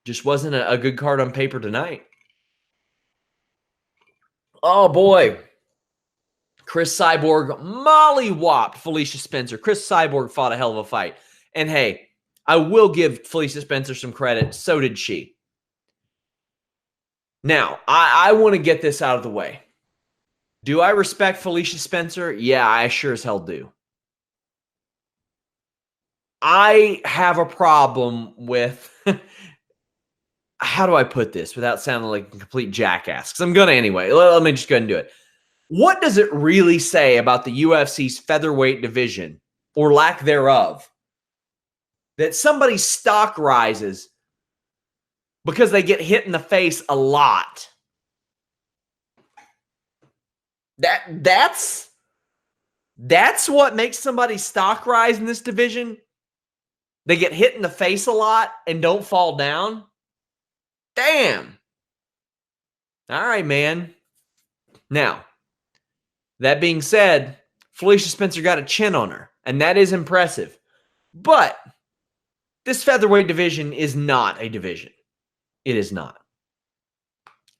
Just wasn't a good card on paper tonight. Oh, boy. Cris Cyborg molly-whopped Felicia Spencer. Cris Cyborg fought a hell of a fight. And, hey, I will give Felicia Spencer some credit. So did she. Now, I want to get this out of the way. Do I respect Felicia Spencer? Yeah, I sure as hell do. I have a problem with, how do I put this without sounding like a complete jackass? Because I'm going to anyway. Let me just go ahead and do it. What does it really say about the UFC's featherweight division, or lack thereof, that somebody's stock rises because they get hit in the face a lot? That's what makes somebody's stock rise in this division? They get hit in the face a lot and don't fall down? Damn. All right, man. Now, that being said, Felicia Spencer got a chin on her, and that is impressive. But this featherweight division is not a division. It is not.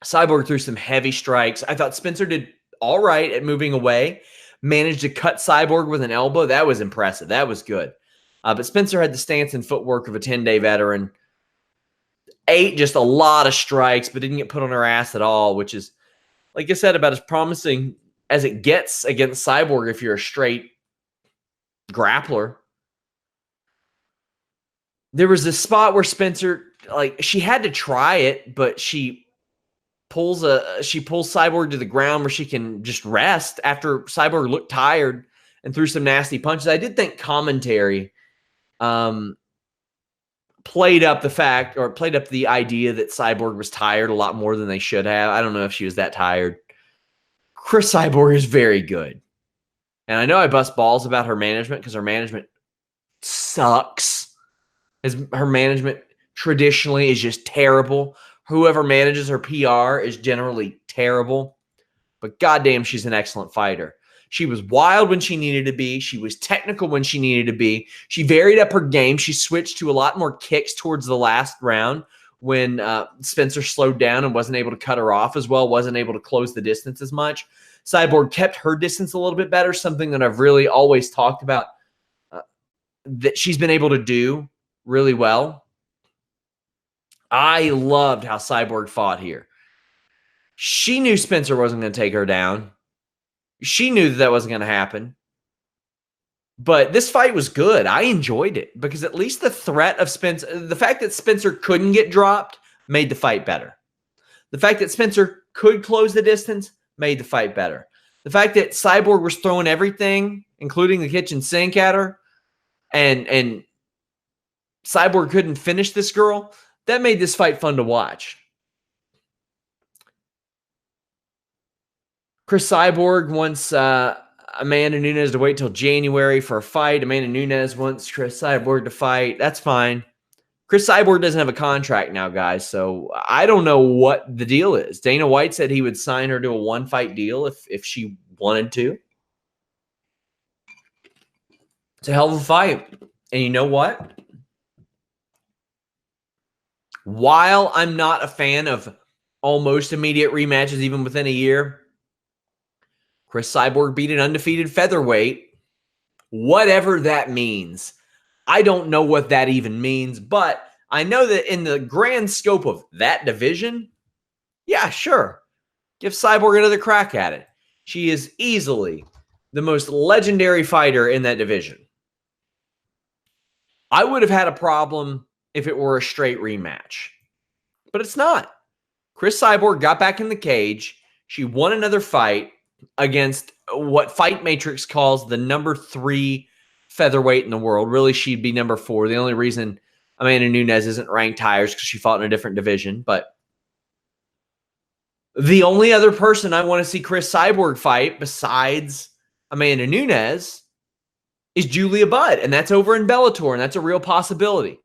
Cyborg threw some heavy strikes. I thought Spencer did all right at moving away. Managed to cut Cyborg with an elbow. That was impressive. That was good. But Spencer had the stance and footwork of a 10-day veteran. Ate just a lot of strikes, but didn't get put on her ass at all, which is, like I said, about as promising as it gets against Cyborg if you're a straight grappler. There was this spot where Spencer, she had to try it, but she pulls Cyborg to the ground where she can just rest after Cyborg looked tired and threw some nasty punches. I did think commentary played up the idea that Cyborg was tired a lot more than they should have. I don't know if she was that tired. Cris Cyborg is very good. And I know I bust balls about her management because her management sucks. Her management traditionally is just terrible. Whoever manages her PR is generally terrible. But goddamn, she's an excellent fighter. She was wild when she needed to be. She was technical when she needed to be. She varied up her game. She switched to a lot more kicks towards the last round when Spencer slowed down and wasn't able to cut her off as well, wasn't able to close the distance as much. Cyborg kept her distance a little bit better, something that I've really always talked about that she's been able to do really well. I loved how Cyborg fought here. She knew Spencer wasn't going to take her down. She knew that wasn't going to happen. But this fight was good. I enjoyed it because at least the threat of Spencer, the fact that Spencer couldn't get dropped made the fight better. The fact that Spencer could close the distance made the fight better. The fact that Cyborg was throwing everything, including the kitchen sink at her, and Cyborg couldn't finish this girl, that made this fight fun to watch. Cris Cyborg wants Amanda Nunes to wait till January for a fight. Amanda Nunes wants Cris Cyborg to fight. That's fine. Cris Cyborg doesn't have a contract now, guys, so I don't know what the deal is. Dana White said he would sign her to a one-fight deal if she wanted to. It's a hell of a fight. And you know what? While I'm not a fan of almost immediate rematches even within a year, Cris Cyborg beat an undefeated featherweight. Whatever that means. I don't know what that even means, but I know that in the grand scope of that division, yeah, sure. Give Cyborg another crack at it. She is easily the most legendary fighter in that division. I would have had a problem if it were a straight rematch, but it's not. Cris Cyborg got back in the cage. She won another fight against what Fight Matrix calls the number 3 featherweight in the world. Really, she'd be number 4. The only reason Amanda Nunes isn't ranked higher is because she fought in a different division. But the only other person I want to see Cris Cyborg fight besides Amanda Nunes is Julia Budd, and that's over in Bellator, and that's a real possibility.